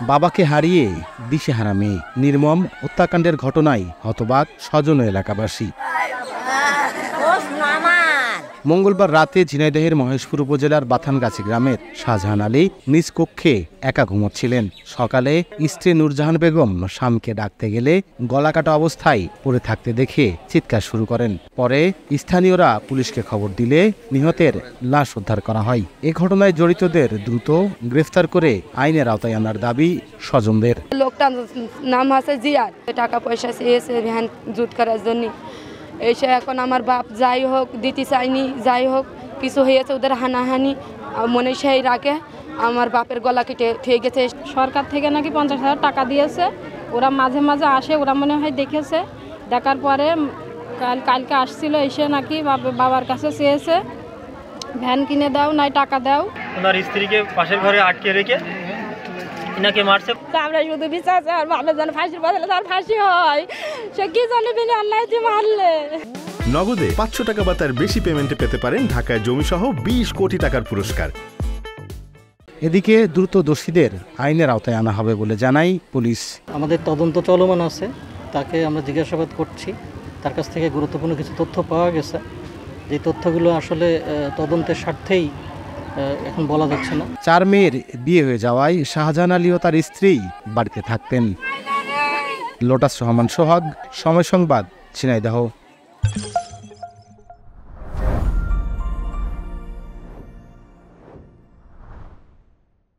বাবাকে হারিয়ে দিশেহারা মেয়ে। নির্মম হত্যাকাণ্ডের ঘটনায় হতবাক স্বজন ও এলাকাবাসী। মঙ্গলবার রাতে ঝিনাইদহের মহেশপুর উপজেলার বাথানগাছি গ্রামের শাহজাহান আলী নিজ কক্ষে একা ঘুমোচ্ছিলেন। সকালে স্ত্রী নূরজাহান বেগম স্বামীকে ডাকতে গেলে গলাকাটা অবস্থায় পড়ে থাকতে দেখে চিৎকার শুরু করেন। পরে স্থানীয়রা পুলিশকে খবর দিলে নিহতের লাশ উদ্ধার করা হয়। এ ঘটনায় জড়িতদের দ্রুত গ্রেফতার করে আইনের আওতায় আনার দাবি স্বজনদের। লোকটার নাম আছে জিয়াদ, টাকা পয়সা চেয়েছে ভ্যান জুত করার জন্য। এসে এখন আমার বাপ যাই হোক দিতে চাইনি, যাই হোক কিছু হয়েছে ওদের হানাহানি মনে সেই রাখে আমার বাপের গলা কেটে থেকে গেছে। সরকার থেকে নাকি 50,000 টাকা দিয়েছে। ওরা মাঝে মাঝে আসে, ওরা মনে হয় দেখেছে। দেখার পরে কালকে আসছিল, এসে নাকি বাবার কাছে চেয়েছে ভ্যান কিনে দাও নাই টাকা দাও। ওনার স্ত্রীকে পাশের ঘরে আটকে রেখে ইনাকে মারছে। আমরা শুধু বিচার চাই আর বাবার জন্য ফাঁসির বদলে তার ফাঁসি হয়। সে কি জানে বিনা অন্যায় মারলে। নগদে 500 টাকা বা তার বেশি পেমেন্টে পেতে পারেন ঢাকায় জমিসহ 20 কোটি টাকার পুরস্কার। এদিকে দ্রুত দোষীদের আইনের আওতায় আনা হবে বলে জানায় পুলিশ। আমাদের তদন্ত চলমান আছে, তাকে আমরা জিজ্ঞাসাবাদ করছি। তার কাছ থেকে গুরুত্বপূর্ণ কিছু তথ্য পাওয়া গেছে, যে তথ্যগুলো আসলে তদন্তের স্বার্থেই এখন বলা যাচ্ছে না। 4 মেয়ের বিয়ে হয়ে যাওয়ায় শাহজাহান আলী ও তার স্ত্রী বাড়িতে থাকতেন। লোটাস রহমান সোহাগ, সময় সংবাদ, ঝিনাইদহ।